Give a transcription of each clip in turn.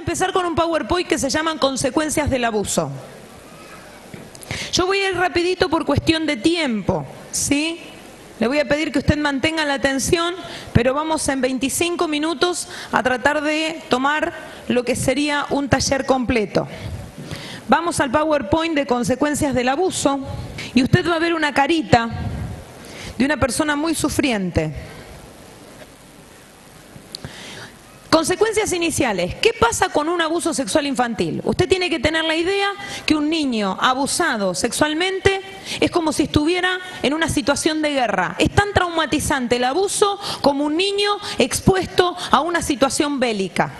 empezar con un PowerPoint que se llaman consecuencias del abuso. Yo voy a ir rapidito por cuestión de tiempo, ¿sí? Le voy a pedir que usted mantenga la atención, pero vamos en 25 minutos a tratar de tomar lo que sería un taller completo. Vamos al PowerPoint de consecuencias del abuso y usted va a ver una carita de una persona muy sufriente. Consecuencias iniciales. ¿Qué pasa con un abuso sexual infantil? Usted tiene que tener la idea que un niño abusado sexualmente es como si estuviera en una situación de guerra. Es tan traumatizante el abuso como un niño expuesto a una situación bélica.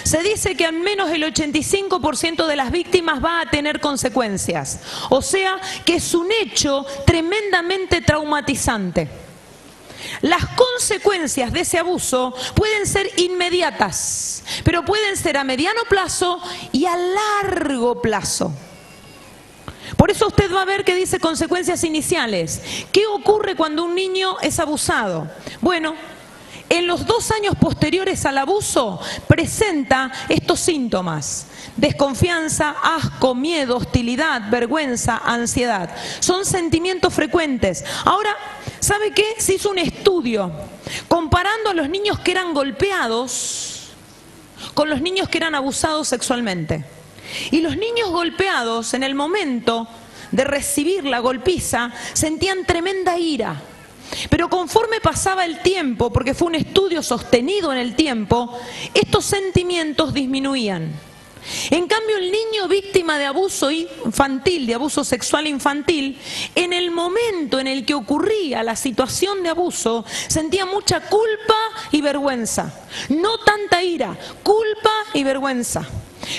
Se dice que al menos el 85% de las víctimas va a tener consecuencias. O sea, que es un hecho tremendamente traumatizante. Las consecuencias de ese abuso pueden ser inmediatas, pero pueden ser a mediano plazo y a largo plazo. Por eso usted va a ver que dice consecuencias iniciales. ¿Qué ocurre cuando un niño es abusado? Bueno, en los 2 años posteriores al abuso presenta estos síntomas: desconfianza, asco, miedo, hostilidad, vergüenza, ansiedad. Son sentimientos frecuentes. Ahora, ¿sabe qué? Se hizo un estudio comparando a los niños que eran golpeados con los niños que eran abusados sexualmente. Y los niños golpeados, en el momento de recibir la golpiza, sentían tremenda ira. Pero conforme pasaba el tiempo, porque fue un estudio sostenido en el tiempo, estos sentimientos disminuían. En cambio, el niño víctima de abuso infantil, de abuso sexual infantil, en el momento en el que ocurría la situación de abuso, sentía mucha culpa y vergüenza. No tanta ira, culpa y vergüenza.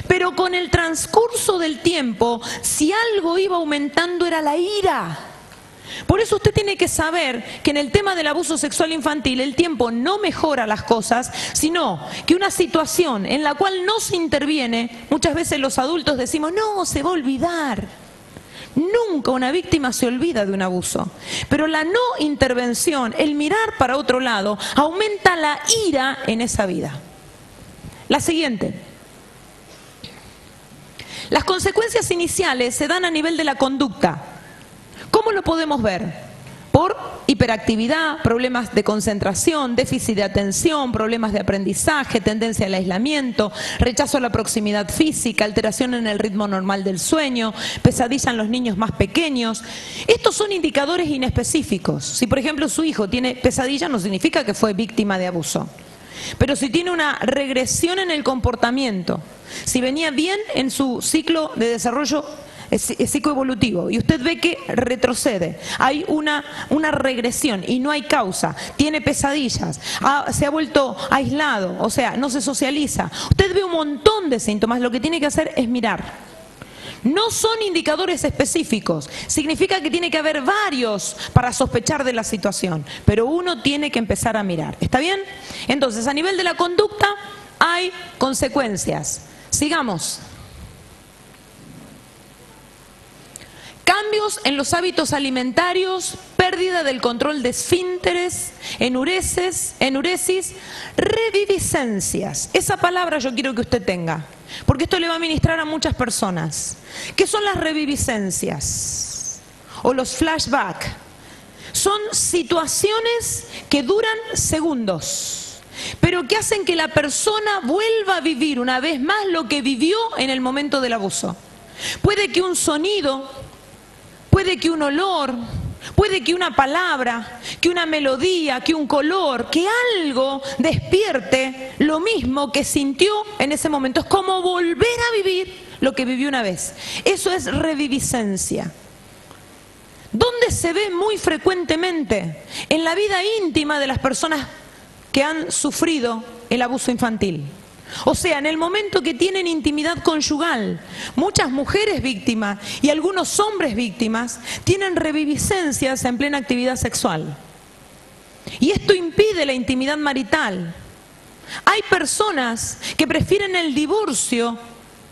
Pero con el transcurso del tiempo, si algo iba aumentando era la ira. Por eso usted tiene que saber que en el tema del abuso sexual infantil el tiempo no mejora las cosas, sino que una situación en la cual no se interviene, muchas veces los adultos decimos, no, se va a olvidar. Nunca una víctima se olvida de un abuso. Pero la no intervención, el mirar para otro lado, aumenta la ira en esa vida. La siguiente. Las consecuencias iniciales se dan a nivel de la conducta. ¿Cómo lo podemos ver? Por hiperactividad, problemas de concentración, déficit de atención, problemas de aprendizaje, tendencia al aislamiento, rechazo a la proximidad física, alteración en el ritmo normal del sueño, pesadilla en los niños más pequeños. Estos son indicadores inespecíficos. Si por ejemplo su hijo tiene pesadilla, no significa que fue víctima de abuso. Pero si tiene una regresión en el comportamiento, si venía bien en su ciclo de desarrollo psicoevolutivo y usted ve que retrocede, hay una regresión y no hay causa, tiene pesadillas, se ha vuelto aislado, o sea, no se socializa, usted ve un montón de síntomas, lo que tiene que hacer es mirar. No son indicadores específicos, significa que tiene que haber varios para sospechar de la situación, pero uno tiene que empezar a mirar. ¿Está bien? Entonces, a nivel de la conducta hay consecuencias. Sigamos. Cambios en los hábitos alimentarios, pérdida del control de esfínteres, enuresis, reviviscencias. Esa palabra yo quiero que usted tenga, porque esto le va a ministrar a muchas personas. ¿Qué son las reviviscencias? O los flashbacks. Son situaciones que duran segundos, pero que hacen que la persona vuelva a vivir una vez más lo que vivió en el momento del abuso. Puede que un sonido, puede que un olor, puede que una palabra, que una melodía, que un color, que algo despierte lo mismo que sintió en ese momento. Es como volver a vivir lo que vivió una vez. Eso es reviviscencia. ¿Dónde se ve muy frecuentemente? En la vida íntima de las personas que han sufrido el abuso infantil. O sea, en el momento que tienen intimidad conyugal, muchas mujeres víctimas y algunos hombres víctimas tienen reviviscencias en plena actividad sexual. Y esto impide la intimidad marital. Hay personas que prefieren el divorcio,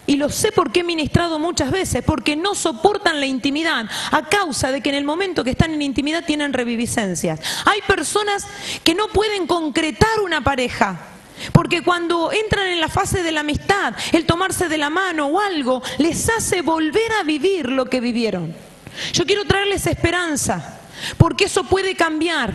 y lo sé porque he ministrado muchas veces, porque no soportan la intimidad a causa de que en el momento que están en intimidad tienen reviviscencias. Hay personas que no pueden concretar una pareja, Porque cuando entran en la fase de la amistad, el tomarse de la mano o algo, les hace volver a vivir lo que vivieron. Yo quiero traerles esperanza, porque eso puede cambiar.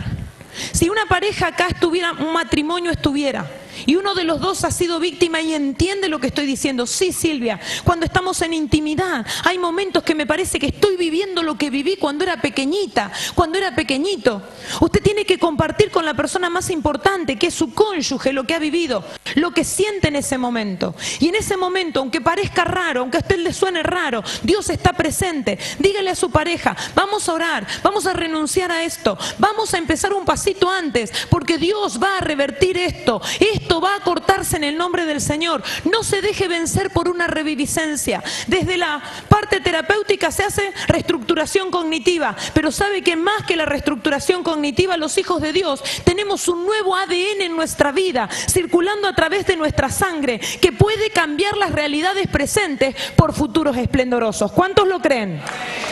Si una pareja acá estuviera, un matrimonio estuviera, y uno de los dos ha sido víctima y entiende lo que estoy diciendo. Sí, Silvia, cuando estamos en intimidad, hay momentos que me parece que estoy viviendo lo que viví cuando era pequeñita, cuando era pequeñito. Usted tiene que compartir con la persona más importante, que es su cónyuge, lo que ha vivido, lo que siente en ese momento. Y en ese momento, aunque parezca raro, aunque a usted le suene raro, Dios está presente. Dígale a su pareja, vamos a orar, vamos a renunciar a esto, vamos a empezar un pasito antes, porque Dios va a revertir esto. Esto va a cortarse en el nombre del Señor. No se deje vencer por una reviviscencia. Desde la parte terapéutica se hace reestructuración cognitiva, pero sabe que más que la reestructuración cognitiva, los hijos de Dios tenemos un nuevo ADN en nuestra vida, circulando a través de nuestra sangre, que puede cambiar las realidades presentes por futuros esplendorosos. ¿Cuántos lo creen?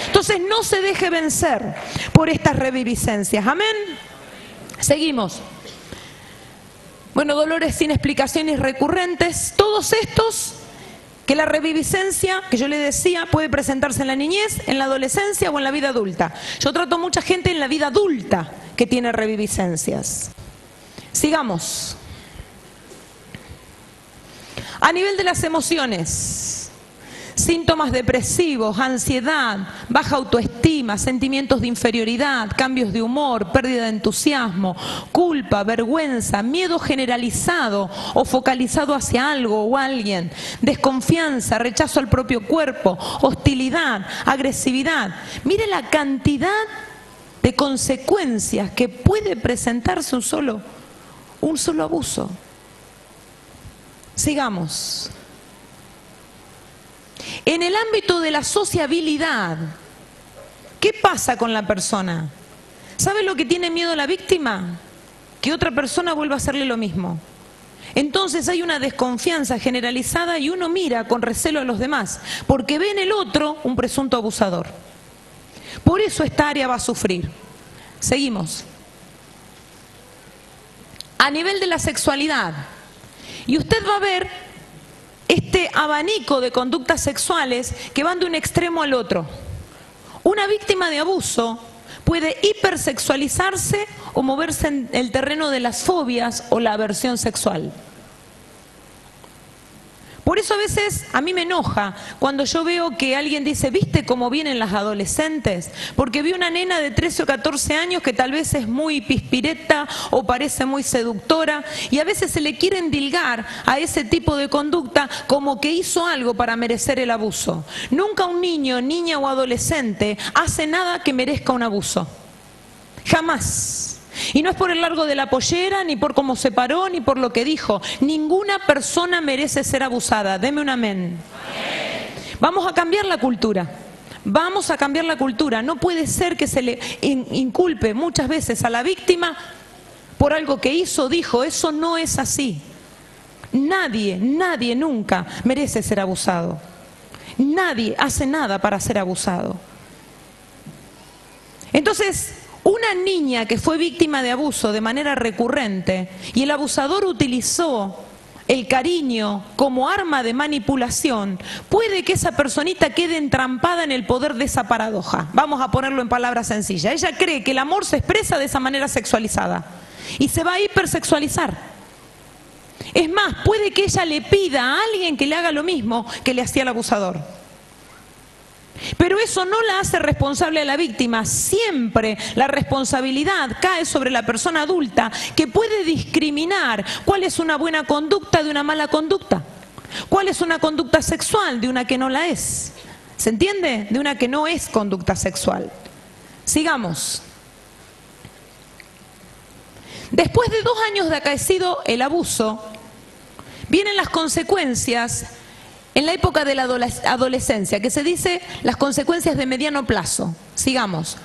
Entonces no se deje vencer por estas reviviscencias. Amén. Seguimos. Bueno, dolores sin explicaciones recurrentes, todos estos, que la reviviscencia, que yo le decía, puede presentarse en la niñez, en la adolescencia o en la vida adulta. Yo trato mucha gente en la vida adulta que tiene reviviscencias. Sigamos. A nivel de las emociones, síntomas depresivos, ansiedad, baja autoestima, sentimientos de inferioridad, cambios de humor, pérdida de entusiasmo, culpa, vergüenza, miedo generalizado o focalizado hacia algo o alguien, desconfianza, rechazo al propio cuerpo, hostilidad, agresividad. Mire la cantidad de consecuencias que puede presentarse un solo abuso. Sigamos. En el ámbito de la sociabilidad, ¿qué pasa con la persona? ¿Sabe lo que tiene miedo la víctima? Que otra persona vuelva a hacerle lo mismo. Entonces hay una desconfianza generalizada y uno mira con recelo a los demás, porque ve en el otro un presunto abusador. Por eso esta área va a sufrir. Seguimos. A nivel de la sexualidad, y usted va a ver este abanico de conductas sexuales que van de un extremo al otro. Una víctima de abuso puede hipersexualizarse o moverse en el terreno de las fobias o la aversión sexual. Por eso a veces a mí me enoja cuando yo veo que alguien dice, ¿viste cómo vienen las adolescentes? Porque vi una nena de 13 o 14 años que tal vez es muy pispireta o parece muy seductora, y a veces se le quiere endilgar a ese tipo de conducta como que hizo algo para merecer el abuso. Nunca un niño, niña o adolescente hace nada que merezca un abuso. Jamás. Y no es por el largo de la pollera, ni por cómo se paró, ni por lo que dijo. Ninguna persona merece ser abusada. Deme un amén. Vamos a cambiar la cultura. Vamos a cambiar la cultura. No puede ser que se le inculpe muchas veces a la víctima por algo que hizo o dijo. Eso no es así. Nadie nunca merece ser abusado. Nadie hace nada para ser abusado. Entonces, una niña que fue víctima de abuso de manera recurrente y el abusador utilizó el cariño como arma de manipulación, puede que esa personita quede entrampada en el poder de esa paradoja. Vamos a ponerlo en palabras sencillas. Ella cree que el amor se expresa de esa manera sexualizada y se va a hipersexualizar. Es más, puede que ella le pida a alguien que le haga lo mismo que le hacía el abusador. Pero eso no la hace responsable a la víctima. Siempre la responsabilidad cae sobre la persona adulta, que puede discriminar cuál es una buena conducta de una mala conducta, cuál es una conducta sexual de una que no la es. ¿Se entiende? De una que no es conducta sexual. Sigamos. Después de 2 años de acaecido el abuso, vienen las consecuencias en la época de la adolescencia, que se dice las consecuencias de mediano plazo. Sigamos.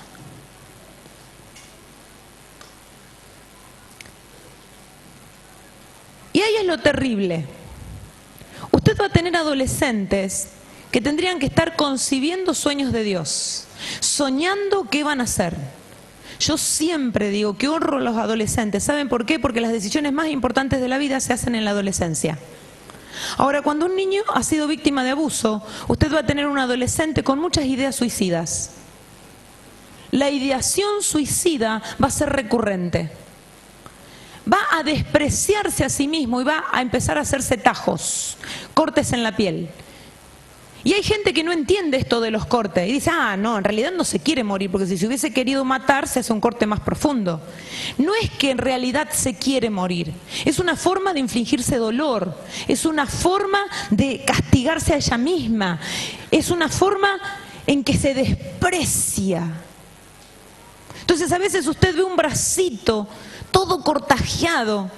Y ahí es lo terrible. Usted va a tener adolescentes que tendrían que estar concibiendo sueños de Dios, soñando qué van a hacer, Yo siempre digo que honro a los adolescentes. ¿Saben por qué? Porque las decisiones más importantes de la vida se hacen en la adolescencia. Ahora, cuando un niño ha sido víctima de abuso, usted va a tener un adolescente con muchas ideas suicidas. La ideación suicida va a ser recurrente. Va a despreciarse a sí mismo y va a empezar a hacerse tajos, cortes en la piel. Y hay gente que no entiende esto de los cortes y dice, no, en realidad no se quiere morir, porque si se hubiese querido matar se hace un corte más profundo. No es que en realidad se quiere morir, es una forma de infligirse dolor, es una forma de castigarse a ella misma, es una forma en que se desprecia. Entonces a veces usted ve un bracito todo cortajeado,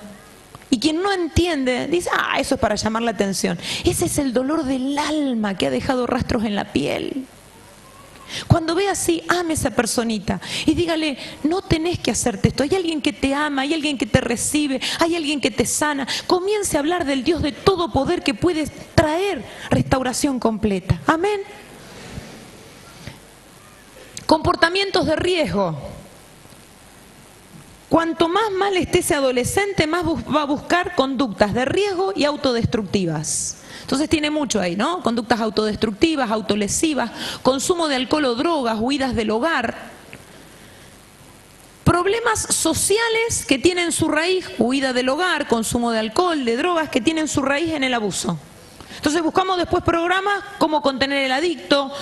y quien no entiende, dice, eso es para llamar la atención. Ese es el dolor del alma que ha dejado rastros en la piel. Cuando ve así, ame a esa personita y dígale, no tenés que hacerte esto. Hay alguien que te ama, hay alguien que te recibe, hay alguien que te sana. Comience a hablar del Dios de todo poder que puede traer restauración completa. Amén. Comportamientos de riesgo. Cuanto más mal esté ese adolescente, más va a buscar conductas de riesgo y autodestructivas. Entonces tiene mucho ahí, ¿no? Conductas autodestructivas, autolesivas, consumo de alcohol o drogas, huidas del hogar. Problemas sociales que tienen su raíz, huida del hogar, consumo de alcohol, de drogas, que tienen su raíz en el abuso. Entonces buscamos después programas, cómo contener el adicto,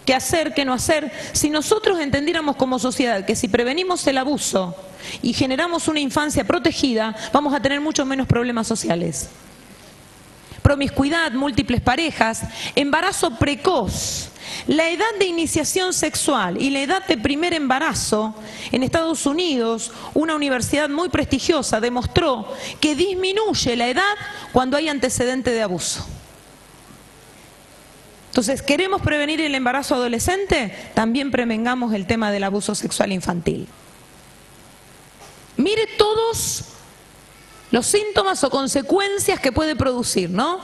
qué hacer, qué no hacer. Si nosotros entendiéramos como sociedad que si prevenimos el abuso y generamos una infancia protegida, vamos a tener muchos menos problemas sociales. Promiscuidad, múltiples parejas, embarazo precoz. La edad de iniciación sexual y la edad de primer embarazo, en Estados Unidos, una universidad muy prestigiosa demostró que disminuye la edad cuando hay antecedente de abuso. Entonces, ¿queremos prevenir el embarazo adolescente? También prevengamos el tema del abuso sexual infantil. Mire todos los síntomas o consecuencias que puede producir, ¿no?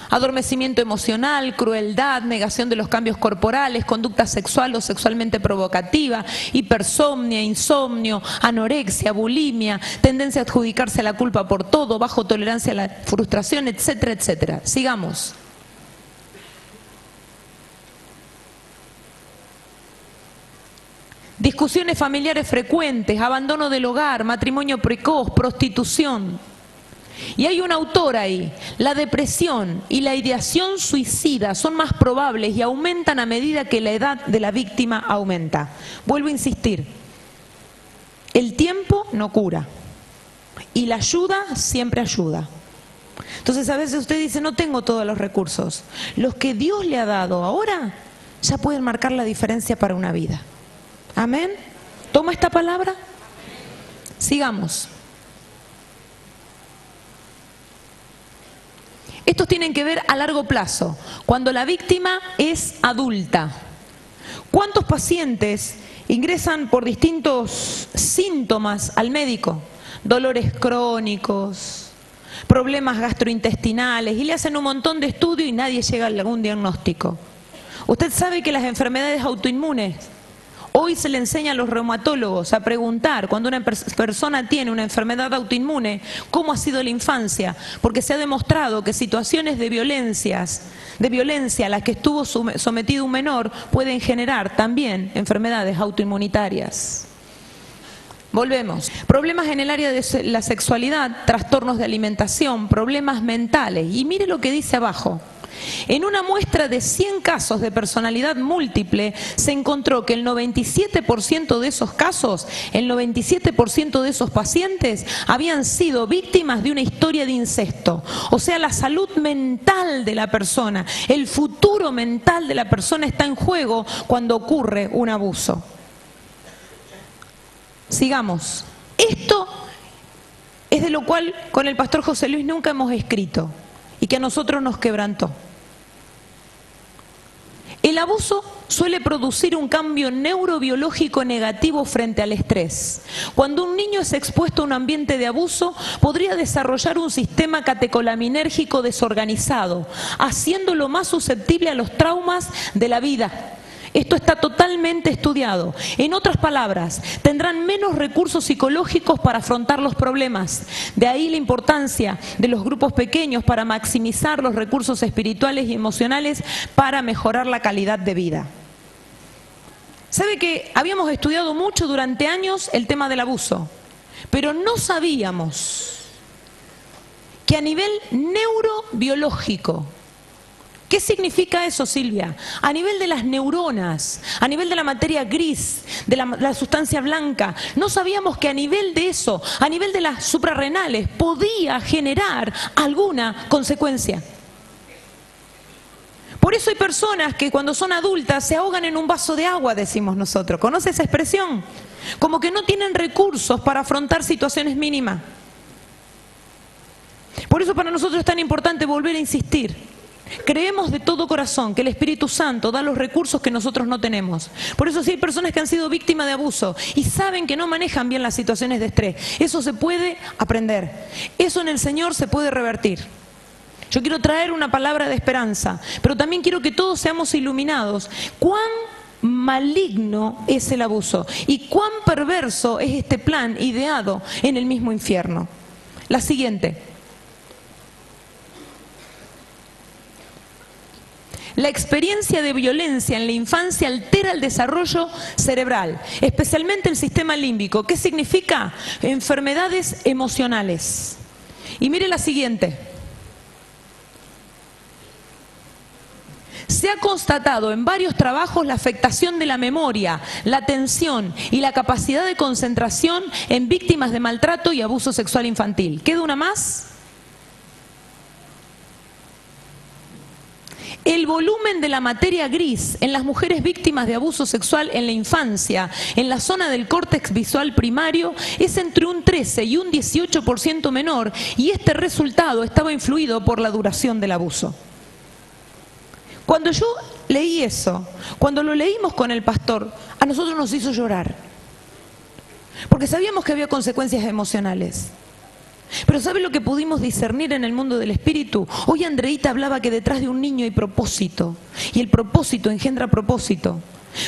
Adormecimiento emocional, crueldad, negación de los cambios corporales, conducta sexual o sexualmente provocativa, hipersomnia, insomnio, anorexia, bulimia, tendencia a adjudicarse la culpa por todo, bajo tolerancia a la frustración, etcétera, etcétera. Sigamos. Discusiones familiares frecuentes, abandono del hogar, matrimonio precoz, prostitución. Y hay un autor ahí, la depresión y la ideación suicida son más probables y aumentan a medida que la edad de la víctima aumenta. Vuelvo a insistir, el tiempo no cura y la ayuda siempre ayuda. Entonces a veces usted dice, no tengo todos los recursos. Los que Dios le ha dado ahora ya pueden marcar la diferencia para una vida. Amén. ¿Toma esta palabra? Sigamos. Estos tienen que ver a largo plazo, cuando la víctima es adulta. ¿Cuántos pacientes ingresan por distintos síntomas al médico? Dolores crónicos, problemas gastrointestinales, y le hacen un montón de estudios y nadie llega a algún diagnóstico. Usted sabe que las enfermedades autoinmunes, hoy se le enseña a los reumatólogos a preguntar, cuando una persona tiene una enfermedad autoinmune, cómo ha sido la infancia, porque se ha demostrado que situaciones de violencia a las que estuvo sometido un menor pueden generar también enfermedades autoinmunitarias. Volvemos. Problemas en el área de la sexualidad, trastornos de alimentación, problemas mentales. Y mire lo que dice abajo. En una muestra de 100 casos de personalidad múltiple, se encontró que el 97% de esos casos, el 97% de esos pacientes habían sido víctimas de una historia de incesto. O sea, la salud mental de la persona, el futuro mental de la persona está en juego cuando ocurre un abuso. Sigamos. Esto es de lo cual con el pastor José Luis nunca hemos escrito y que a nosotros nos quebrantó. El abuso suele producir un cambio neurobiológico negativo frente al estrés. Cuando un niño es expuesto a un ambiente de abuso, podría desarrollar un sistema catecolaminérgico desorganizado, haciéndolo más susceptible a los traumas de la vida. Esto está totalmente estudiado. En otras palabras, tendrán menos recursos psicológicos para afrontar los problemas. De ahí la importancia de los grupos pequeños para maximizar los recursos espirituales y emocionales para mejorar la calidad de vida. ¿Sabe que habíamos estudiado mucho durante años el tema del abuso? Pero no sabíamos que a nivel neurobiológico, ¿qué significa eso, Silvia? A nivel de las neuronas, a nivel de la materia gris, de la sustancia blanca, no sabíamos que a nivel de eso, a nivel de las suprarrenales, podía generar alguna consecuencia. Por eso hay personas que cuando son adultas se ahogan en un vaso de agua, decimos nosotros. ¿Conoce esa expresión? Como que no tienen recursos para afrontar situaciones mínimas. Por eso para nosotros es tan importante volver a insistir. Creemos de todo corazón que el Espíritu Santo da los recursos que nosotros no tenemos. Por eso si hay personas que han sido víctimas de abuso y saben que no manejan bien las situaciones de estrés, eso se puede aprender. Eso en el Señor se puede revertir. Yo quiero traer una palabra de esperanza, pero también quiero que todos seamos iluminados. ¿Cuán maligno es el abuso? ¿Y cuán perverso es este plan ideado en el mismo infierno? La siguiente. La experiencia de violencia en la infancia altera el desarrollo cerebral, especialmente el sistema límbico. ¿Qué significa? Enfermedades emocionales. Y mire la siguiente. Se ha constatado en varios trabajos la afectación de la memoria, la atención y la capacidad de concentración en víctimas de maltrato y abuso sexual infantil. ¿Queda una más? El volumen de la materia gris en las mujeres víctimas de abuso sexual en la infancia, en la zona del córtex visual primario, es entre un 13 y un 18% menor, y este resultado estaba influido por la duración del abuso. Cuando yo leí eso, cuando lo leímos con el pastor, a nosotros nos hizo llorar. Porque sabíamos que había consecuencias emocionales. Pero ¿sabe lo que pudimos discernir en el mundo del espíritu? Hoy Andreita hablaba que detrás de un niño hay propósito. Y el propósito engendra propósito.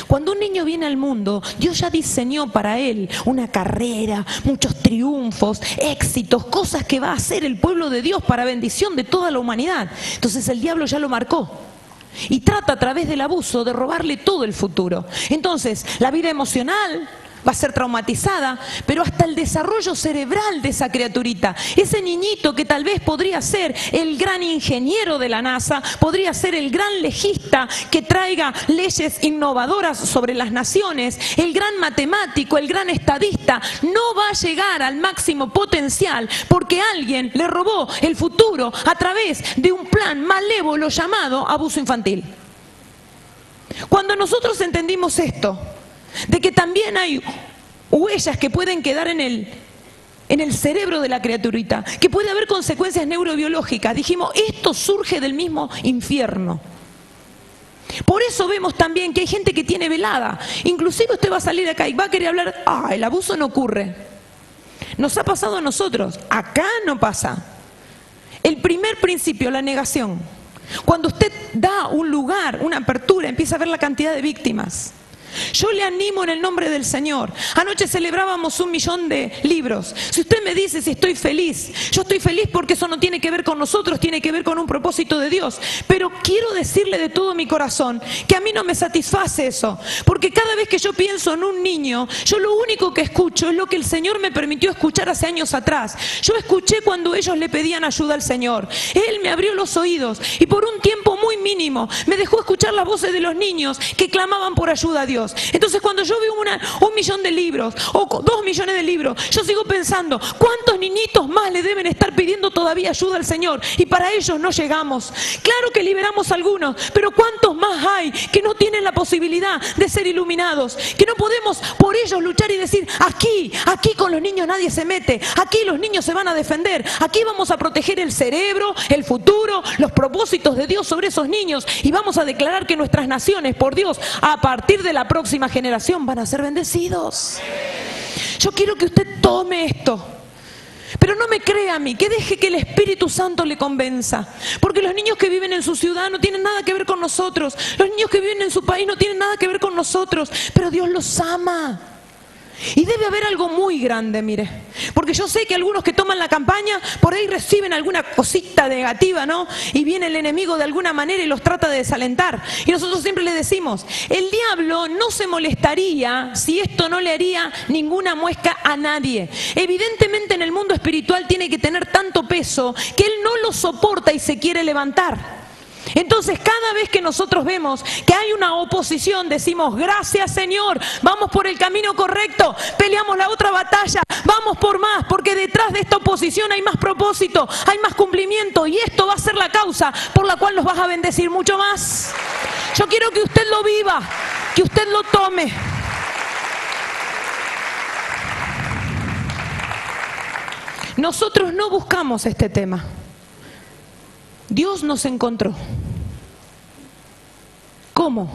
Cuando un niño viene al mundo, Dios ya diseñó para él una carrera, muchos triunfos, éxitos, cosas que va a hacer el pueblo de Dios para bendición de toda la humanidad. Entonces el diablo ya lo marcó. Y trata a través del abuso de robarle todo el futuro. Entonces, la vida emocional va a ser traumatizada, pero hasta el desarrollo cerebral de esa criaturita, ese niñito que tal vez podría ser el gran ingeniero de la NASA, podría ser el gran legista que traiga leyes innovadoras sobre las naciones, el gran matemático, el gran estadista, no va a llegar al máximo potencial porque alguien le robó el futuro a través de un plan malévolo llamado abuso infantil. Cuando nosotros entendimos esto, de que también hay huellas que pueden quedar en el cerebro de la criaturita, que puede haber consecuencias neurobiológicas, dijimos, esto surge del mismo infierno. Por eso vemos también que hay gente que tiene velada. Inclusive usted va a salir acá y va a querer hablar, el abuso no ocurre. Nos ha pasado a nosotros, acá no pasa. El primer principio, la negación. Cuando usted da un lugar, una apertura, empieza a ver la cantidad de víctimas. Yo le animo en el nombre del Señor. Anoche celebrábamos 1 millón de libros. Si usted me dice si estoy feliz, yo estoy feliz porque eso no tiene que ver con nosotros, tiene que ver con un propósito de Dios. Pero quiero decirle de todo mi corazón que a mí no me satisface eso. Porque cada vez que yo pienso en un niño, yo lo único que escucho es lo que el Señor me permitió escuchar hace años atrás. Yo escuché cuando ellos le pedían ayuda al Señor. Él me abrió los oídos y por un tiempo muy mínimo me dejó escuchar las voces de los niños que clamaban por ayuda a Dios. Entonces cuando yo veo 1 millón de libros o 2 millones de libros, yo sigo pensando, ¿cuántos niñitos más le deben estar pidiendo todavía ayuda al Señor? Y para ellos no llegamos. Claro que liberamos algunos, pero ¿cuántos más hay que no tienen la posibilidad de ser iluminados? Que no podemos por ellos luchar y decir, aquí con los niños nadie se mete, aquí los niños se van a defender, aquí vamos a proteger el cerebro, el futuro, los propósitos de Dios sobre esos niños y vamos a declarar que nuestras naciones, por Dios, a partir de la próxima generación van a ser bendecidos. Yo quiero que usted tome esto, Pero no me crea a mí, que deje que el Espíritu Santo le convenza. Porque los niños que viven en su ciudad no tienen nada que ver con nosotros. Los niños que viven en su país no tienen nada que ver con nosotros. Pero Dios los ama. Y debe haber algo muy grande, mire. Porque yo sé que algunos que toman la campaña, por ahí reciben alguna cosita negativa, ¿no? Y viene el enemigo de alguna manera y los trata de desalentar. Y nosotros siempre le decimos, el diablo no se molestaría si esto no le haría ninguna muesca a nadie. Evidentemente en el mundo espiritual tiene que tener tanto peso que él no lo soporta y se quiere levantar. Entonces cada vez que nosotros vemos que hay una oposición, decimos gracias Señor, vamos por el camino correcto, peleamos la otra batalla, vamos por más, porque detrás de esta oposición hay más propósito, hay más cumplimiento, y esto va a ser la causa por la cual los vas a bendecir mucho más. Yo quiero que usted lo viva, que usted lo tome. Nosotros no buscamos este tema. Dios nos encontró. ¿Cómo?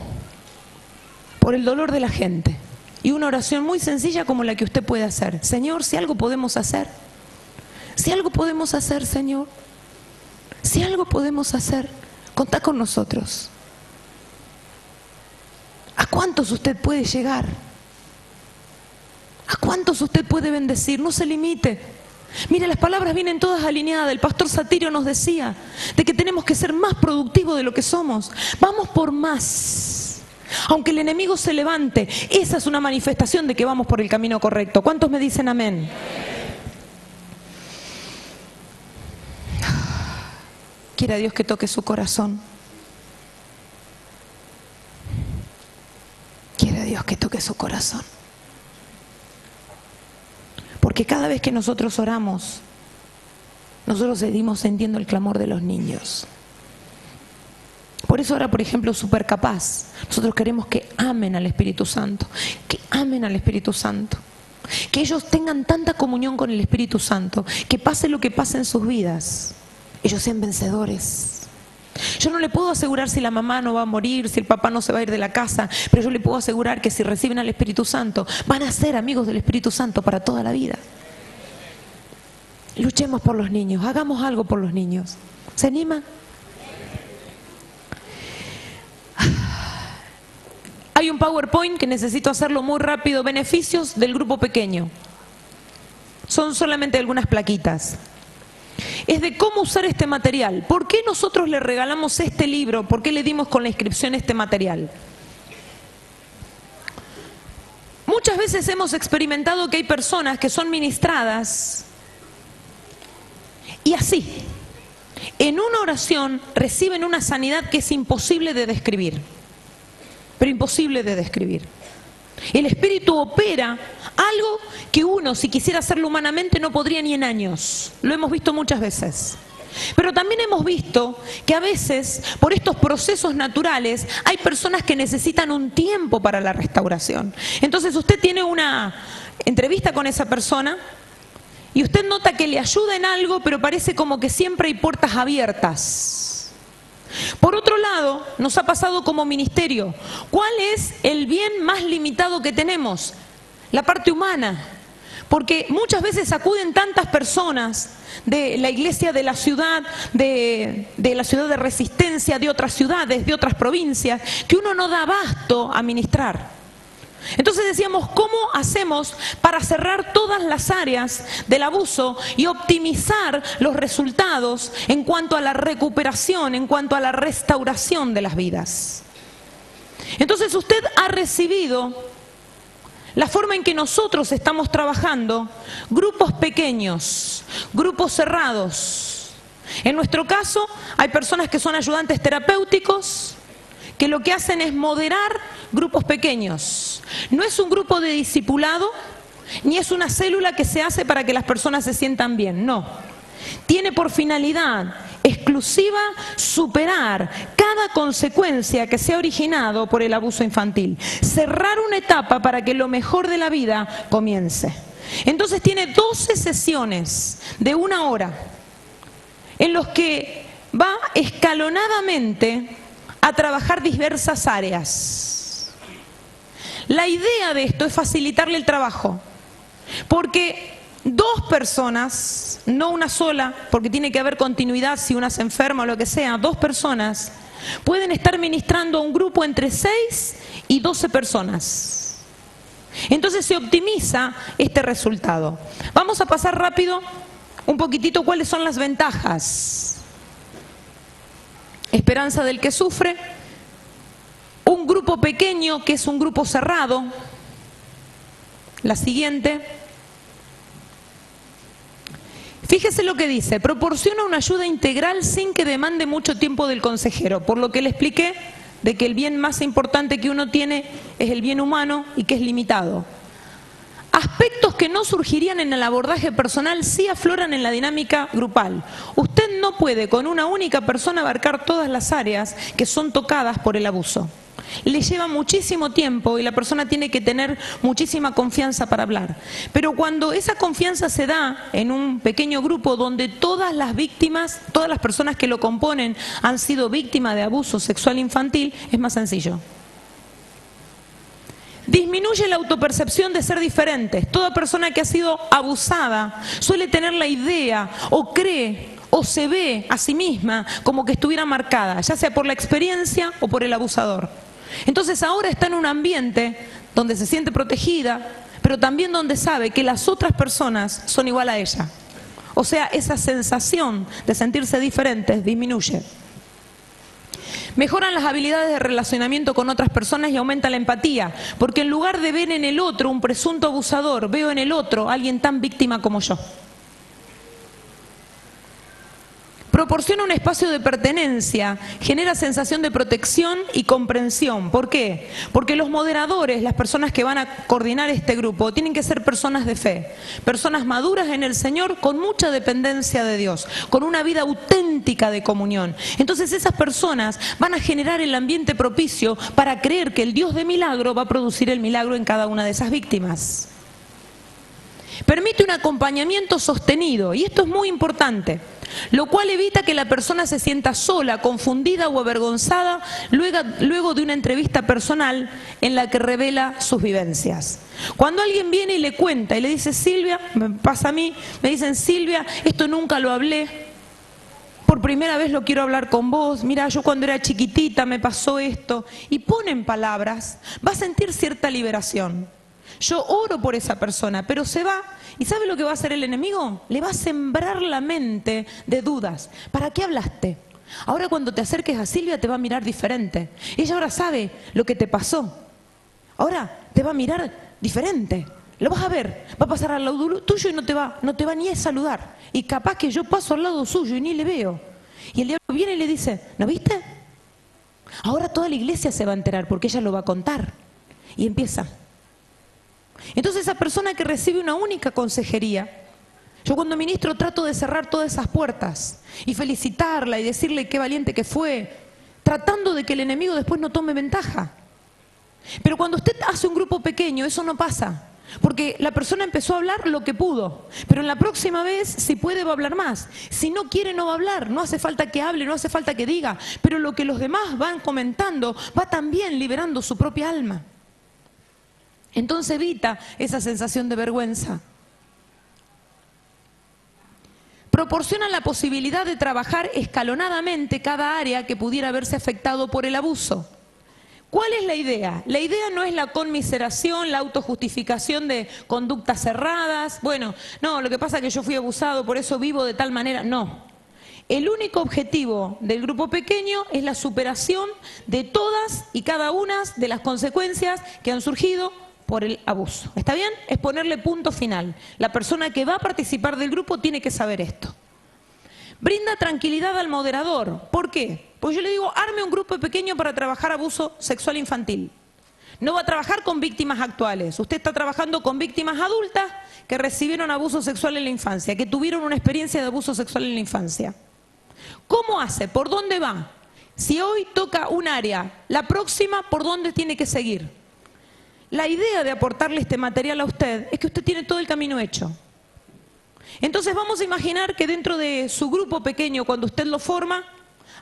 Por el dolor de la gente. Y una oración muy sencilla como la que usted puede hacer. Señor, si algo podemos hacer. Si algo podemos hacer, Señor. Si algo podemos hacer, contá con nosotros. ¿A cuántos usted puede llegar? ¿A cuántos usted puede bendecir? No se limite. Mire, las palabras vienen todas alineadas. El pastor Satirio nos decía de que tenemos que ser más productivos de lo que somos. Vamos por más. Aunque el enemigo se levante, esa es una manifestación de que vamos por el camino correcto. ¿Cuántos me dicen amén? Quiera Dios que toque su corazón. Quiera Dios que toque su corazón. Porque cada vez que nosotros oramos, nosotros seguimos sintiendo el clamor de los niños. Por eso ahora, por ejemplo, Supercapaz, nosotros queremos que amen al Espíritu Santo, que amen al Espíritu Santo, que ellos tengan tanta comunión con el Espíritu Santo, que pase lo que pase en sus vidas, ellos sean vencedores. Yo no le puedo asegurar si la mamá no va a morir, si el papá no se va a ir de la casa, pero yo le puedo asegurar que si reciben al Espíritu Santo, van a ser amigos del Espíritu Santo para toda la vida. Luchemos por los niños, hagamos algo por los niños. ¿Se animan? Hay un PowerPoint que necesito hacerlo muy rápido. Beneficios del grupo pequeño. Son solamente algunas plaquitas. Es de cómo usar este material. ¿Por qué nosotros le regalamos este libro? ¿Por qué le dimos con la inscripción este material? Muchas veces hemos experimentado que hay personas que son ministradas y así, en una oración reciben una sanidad que es imposible de describir. Pero imposible de describir. El Espíritu opera algo que uno, si quisiera hacerlo humanamente, no podría ni en años. Lo hemos visto muchas veces. Pero también hemos visto que a veces, por estos procesos naturales, hay personas que necesitan un tiempo para la restauración. Entonces usted tiene una entrevista con esa persona y usted nota que le ayuda en algo, pero parece como que siempre hay puertas abiertas. Por otro lado, nos ha pasado como ministerio. ¿Cuál es el bien más limitado que tenemos? La parte humana. Porque muchas veces acuden tantas personas de la iglesia de la ciudad, de la ciudad de Resistencia, de otras ciudades, de otras provincias, que uno no da abasto a ministrar. Entonces decíamos, ¿cómo hacemos para cerrar todas las áreas del abuso y optimizar los resultados en cuanto a la recuperación, en cuanto a la restauración de las vidas? Entonces usted ha recibido la forma en que nosotros estamos trabajando, grupos pequeños, grupos cerrados. En nuestro caso hay personas que son ayudantes terapéuticos, que lo que hacen es moderar grupos pequeños. No es un grupo de discipulado, ni es una célula que se hace para que las personas se sientan bien, no. Tiene por finalidad exclusiva superar cada consecuencia que se ha originado por el abuso infantil. Cerrar una etapa para que lo mejor de la vida comience. Entonces tiene 12 sesiones de 1 hora en los que va escalonadamente a trabajar diversas áreas. La idea de esto es facilitarle el trabajo, porque 2 personas, no una sola, porque tiene que haber continuidad si una se enferma o lo que sea, 2 personas pueden estar ministrando a un grupo entre 6 y 12 personas. Entonces se optimiza este resultado. Vamos a pasar rápido un poquitito cuáles son las ventajas. Esperanza del que sufre, un grupo pequeño que es un grupo cerrado. La siguiente. Fíjese lo que dice, proporciona una ayuda integral sin que demande mucho tiempo del consejero, por lo que le expliqué de que el bien más importante que uno tiene es el bien humano y que es limitado. Aspectos que no surgirían en el abordaje personal sí afloran en la dinámica grupal. Usted no puede con una única persona abarcar todas las áreas que son tocadas por el abuso. Le lleva muchísimo tiempo y la persona tiene que tener muchísima confianza para hablar. Pero cuando esa confianza se da en un pequeño grupo donde todas las víctimas, todas las personas que lo componen han sido víctimas de abuso sexual infantil, es más sencillo. Disminuye la autopercepción de ser diferentes. Toda persona que ha sido abusada suele tener la idea o cree o se ve a sí misma como que estuviera marcada, ya sea por la experiencia o por el abusador. Entonces ahora está en un ambiente donde se siente protegida, pero también donde sabe que las otras personas son igual a ella. O sea, esa sensación de sentirse diferentes disminuye. Mejoran las habilidades de relacionamiento con otras personas y aumenta la empatía, porque en lugar de ver en el otro un presunto abusador, veo en el otro a alguien tan víctima como yo. Proporciona un espacio de pertenencia, genera sensación de protección y comprensión. ¿Por qué? Porque los moderadores, las personas que van a coordinar este grupo, tienen que ser personas de fe, personas maduras en el Señor con mucha dependencia de Dios, con una vida auténtica de comunión. Entonces esas personas van a generar el ambiente propicio para creer que el Dios de milagro va a producir el milagro en cada una de esas víctimas. Permite un acompañamiento sostenido, y esto es muy importante, lo cual evita que la persona se sienta sola, confundida o avergonzada luego de una entrevista personal en la que revela sus vivencias. Cuando alguien viene y le cuenta y le dice, Silvia, me pasa a mí, me dicen, Silvia, esto nunca lo hablé, por primera vez lo quiero hablar con vos, mira, yo cuando era chiquitita me pasó esto, y ponen palabras, va a sentir cierta liberación. Yo oro por esa persona, pero se va. ¿Y sabe lo que va a hacer el enemigo? Le va a sembrar la mente de dudas. ¿Para qué hablaste? Ahora cuando te acerques a Silvia te va a mirar diferente. Ella ahora sabe lo que te pasó. Ahora te va a mirar diferente. Lo vas a ver, va a pasar al lado tuyo y no te va ni a saludar. Y capaz que yo paso al lado suyo y ni le veo. Y el diablo viene y le dice, ¿no viste? Ahora toda la iglesia se va a enterar porque ella lo va a contar. Y empieza. Entonces esa persona que recibe una única consejería, yo cuando ministro trato de cerrar todas esas puertas y felicitarla y decirle qué valiente que fue, tratando de que el enemigo después no tome ventaja. Pero cuando usted hace un grupo pequeño eso no pasa, porque la persona empezó a hablar lo que pudo, pero en la próxima vez si puede va a hablar más, si no quiere no va a hablar, no hace falta que hable, no hace falta que diga, pero lo que los demás van comentando va también liberando su propia alma. Entonces evita esa sensación de vergüenza. Proporciona la posibilidad de trabajar escalonadamente cada área que pudiera verse afectado por el abuso. ¿Cuál es la idea? La idea no es la conmiseración, la autojustificación de conductas cerradas. Bueno, no, lo que pasa es que yo fui abusado, por eso vivo de tal manera. No. El único objetivo del grupo pequeño es la superación de todas y cada una de las consecuencias que han surgido por el abuso. ¿Está bien? Es ponerle punto final. La persona que va a participar del grupo tiene que saber esto. Brinda tranquilidad al moderador. ¿Por qué? Pues yo le digo, arme un grupo pequeño para trabajar abuso sexual infantil. No va a trabajar con víctimas actuales. Usted está trabajando con víctimas adultas que recibieron abuso sexual en la infancia, que tuvieron una experiencia de abuso sexual en la infancia. ¿Cómo hace? ¿Por dónde va? Si hoy toca un área, la próxima, ¿por dónde tiene que seguir? La idea de aportarle este material a usted es que usted tiene todo el camino hecho. Entonces vamos a imaginar que dentro de su grupo pequeño, cuando usted lo forma,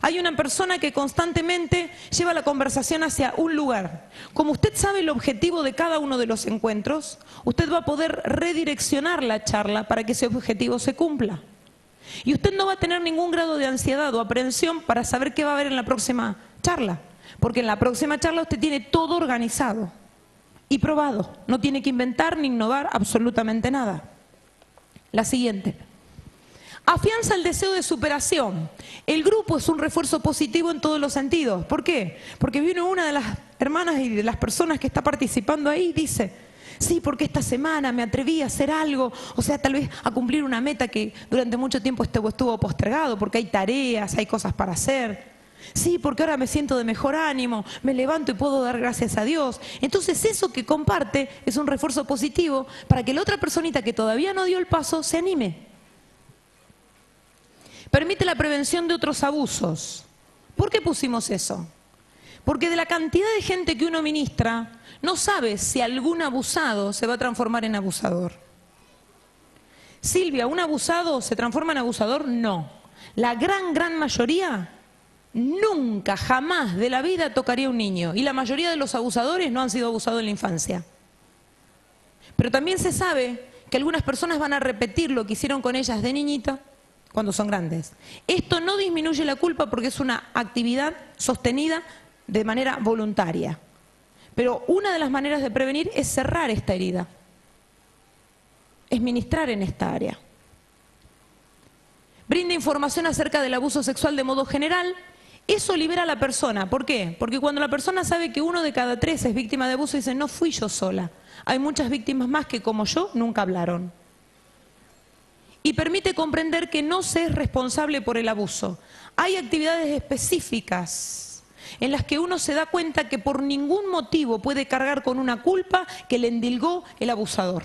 hay una persona que constantemente lleva la conversación hacia un lugar. Como usted sabe el objetivo de cada uno de los encuentros, usted va a poder redireccionar la charla para que ese objetivo se cumpla. Y usted no va a tener ningún grado de ansiedad o aprehensión para saber qué va a haber en la próxima charla. Porque en la próxima charla usted tiene todo organizado y probado. No tiene que inventar ni innovar absolutamente nada. La siguiente. Afianza el deseo de superación. El grupo es un refuerzo positivo en todos los sentidos. ¿Por qué? Porque vino una de las hermanas y de las personas que está participando ahí y dice, sí, porque esta semana me atreví a hacer algo, o sea, tal vez a cumplir una meta que durante mucho tiempo estuvo postergado, porque hay tareas, hay cosas para hacer. Sí, porque ahora me siento de mejor ánimo, me levanto y puedo dar gracias a Dios. Entonces eso que comparte es un refuerzo positivo para que la otra personita que todavía no dio el paso se anime. Permite la prevención de otros abusos. ¿Por qué pusimos eso? Porque de la cantidad de gente que uno ministra, no sabe si algún abusado se va a transformar en abusador. Silvia, ¿un abusado se transforma en abusador? No. La gran mayoría nunca, jamás de la vida tocaría a un niño. Y la mayoría de los abusadores no han sido abusados en la infancia. Pero también se sabe que algunas personas van a repetir lo que hicieron con ellas de niñita cuando son grandes. Esto no disminuye la culpa porque es una actividad sostenida de manera voluntaria. Pero una de las maneras de prevenir es cerrar esta herida, es ministrar en esta área. Brinda información acerca del abuso sexual de modo general. Eso libera a la persona. ¿Por qué? Porque cuando la persona sabe que 1 de cada 3 es víctima de abuso, dice, no fui yo sola. Hay muchas víctimas más que como yo nunca hablaron. Y permite comprender que no se es responsable por el abuso. Hay actividades específicas en las que uno se da cuenta que por ningún motivo puede cargar con una culpa que le endilgó el abusador.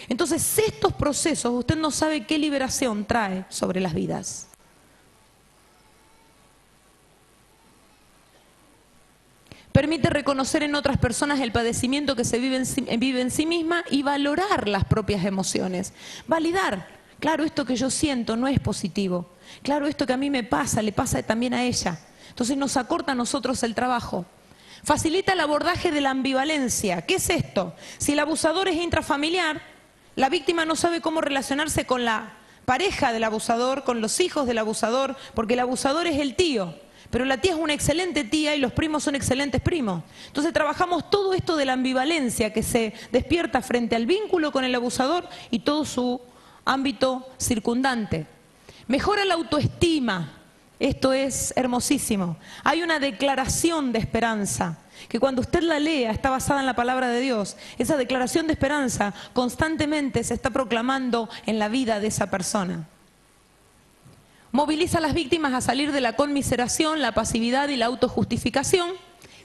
Entonces, estos procesos, usted no sabe qué liberación trae sobre las vidas. Permite reconocer en otras personas el padecimiento que se vive en sí misma y valorar las propias emociones. Validar. Claro, esto que yo siento no es positivo. Claro, esto que a mí me pasa, le pasa también a ella. Entonces nos acorta a nosotros el trabajo. Facilita el abordaje de la ambivalencia. ¿Qué es esto? Si el abusador es intrafamiliar, la víctima no sabe cómo relacionarse con la pareja del abusador, con los hijos del abusador, porque el abusador es el tío. Pero la tía es una excelente tía y los primos son excelentes primos. Entonces trabajamos todo esto de la ambivalencia que se despierta frente al vínculo con el abusador y todo su ámbito circundante. Mejora la autoestima. Esto es hermosísimo. Hay una declaración de esperanza que cuando usted la lea está basada en la palabra de Dios. Esa declaración de esperanza constantemente se está proclamando en la vida de esa persona. Moviliza a las víctimas a salir de la conmiseración, la pasividad y la autojustificación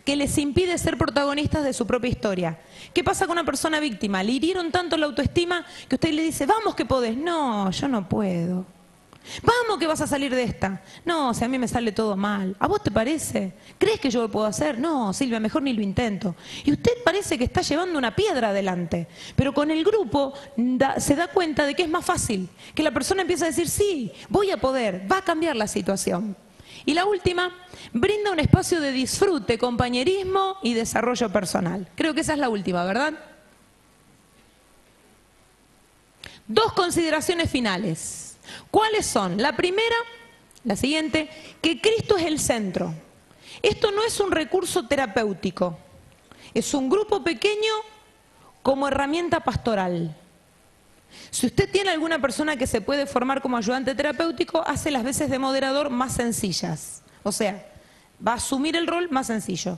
que les impide ser protagonistas de su propia historia. ¿Qué pasa con una persona víctima? Le hirieron tanto la autoestima que usted le dice, vamos que podés. No, yo no puedo. Vamos que vas a salir de esta. No, si a mí me sale todo mal. ¿A vos te parece? ¿Crees que yo lo puedo hacer? No, Silvia, mejor ni lo intento. Y usted parece que está llevando una piedra adelante. Pero con el grupo se da cuenta de que es más fácil. Que la persona empieza a decir, sí, voy a poder, va a cambiar la situación. Y la última, brinda un espacio de disfrute, compañerismo y desarrollo personal. Creo que esa es la última, ¿verdad? 2 consideraciones finales. ¿Cuáles son? La primera, la siguiente, que Cristo es el centro. Esto no es un recurso terapéutico, es un grupo pequeño como herramienta pastoral. Si usted tiene alguna persona que se puede formar como ayudante terapéutico, hace las veces de moderador más sencillas. O sea, va a asumir el rol más sencillo.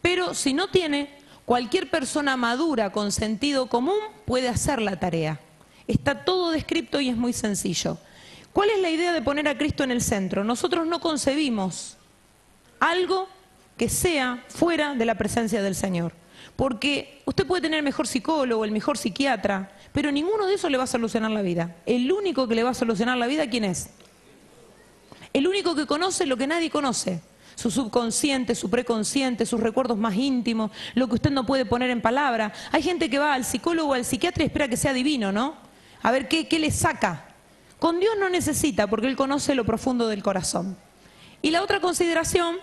Pero si no tiene, cualquier persona madura con sentido común puede hacer la tarea. Está todo descrito y es muy sencillo. ¿Cuál es la idea de poner a Cristo en el centro? Nosotros no concebimos algo que sea fuera de la presencia del Señor. Porque usted puede tener el mejor psicólogo, el mejor psiquiatra, pero ninguno de esos le va a solucionar la vida. El único que le va a solucionar la vida, ¿quién es? El único que conoce lo que nadie conoce. Su subconsciente, su preconsciente, sus recuerdos más íntimos, lo que usted no puede poner en palabra. Hay gente que va al psicólogo o al psiquiatra y espera que sea divino, ¿no? A ver qué le saca. Con Dios no necesita, porque Él conoce lo profundo del corazón. Y la otra consideración,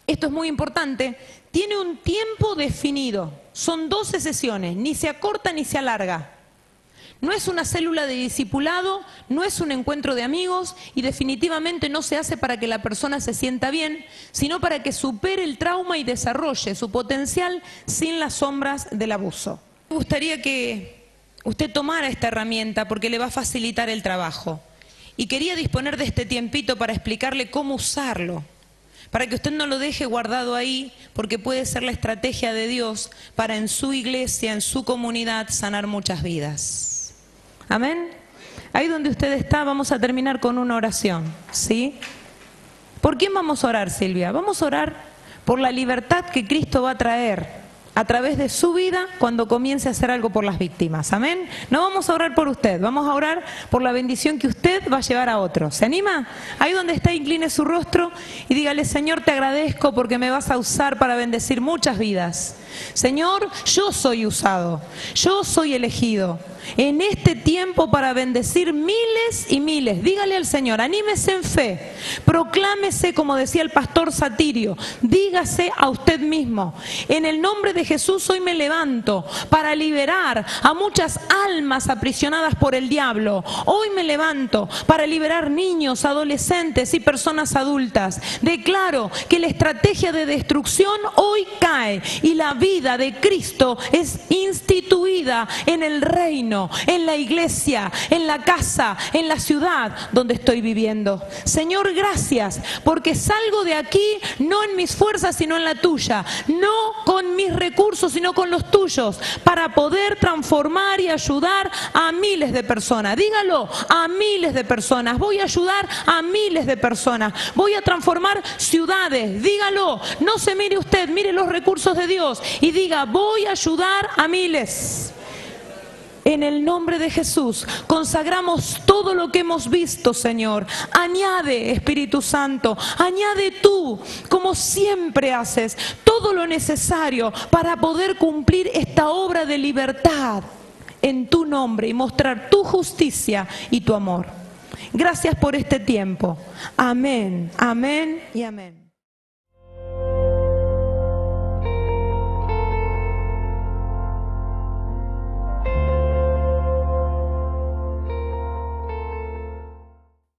esto es muy importante, tiene un tiempo definido. Son 12 sesiones, ni se acorta ni se alarga. No es una célula de discipulado, no es un encuentro de amigos y definitivamente no se hace para que la persona se sienta bien, sino para que supere el trauma y desarrolle su potencial sin las sombras del abuso. Me gustaría que usted tomara esta herramienta porque le va a facilitar el trabajo. Y quería disponer de este tiempito para explicarle cómo usarlo, para que usted no lo deje guardado ahí, porque puede ser la estrategia de Dios para en su iglesia, en su comunidad, sanar muchas vidas. Amén. Ahí donde usted está, vamos a terminar con una oración, ¿sí? ¿Por quién vamos a orar, Silvia? Vamos a orar por la libertad que Cristo va a traer a través de su vida cuando comience a hacer algo por las víctimas. Amén. No vamos a orar por usted, vamos a orar por la bendición que usted va a llevar a otros. ¿Se anima? Ahí donde está, incline su rostro y dígale: Señor, te agradezco porque me vas a usar para bendecir muchas vidas. Señor, yo soy usado, yo soy elegido en este tiempo para bendecir miles y miles. Dígale al Señor, anímese en fe, proclámese como decía el pastor Satirio, dígase a usted mismo: en el nombre de Jesús hoy me levanto para liberar a muchas almas aprisionadas por el diablo. Hoy me levanto para liberar niños, adolescentes y personas adultas. Declaro que la estrategia de destrucción hoy cae y la vida de Cristo es instituida en el reino, en la iglesia, en la casa, en la ciudad donde estoy viviendo. Señor, gracias, porque salgo de aquí no en mis fuerzas sino en la tuya, no con mis recursos sino con los tuyos, para poder transformar y ayudar a miles de personas. Dígalo, a miles de personas. Voy a ayudar a miles de personas, voy a transformar ciudades. Dígalo, no se mire usted, mire los recursos de Dios y diga: voy a ayudar a miles. En el nombre de Jesús, consagramos todo lo que hemos visto, Señor. Añade, Espíritu Santo, añade tú, como siempre haces, todo lo necesario para poder cumplir esta obra de libertad en tu nombre y mostrar tu justicia y tu amor. Gracias por este tiempo. Amén, amén y amén.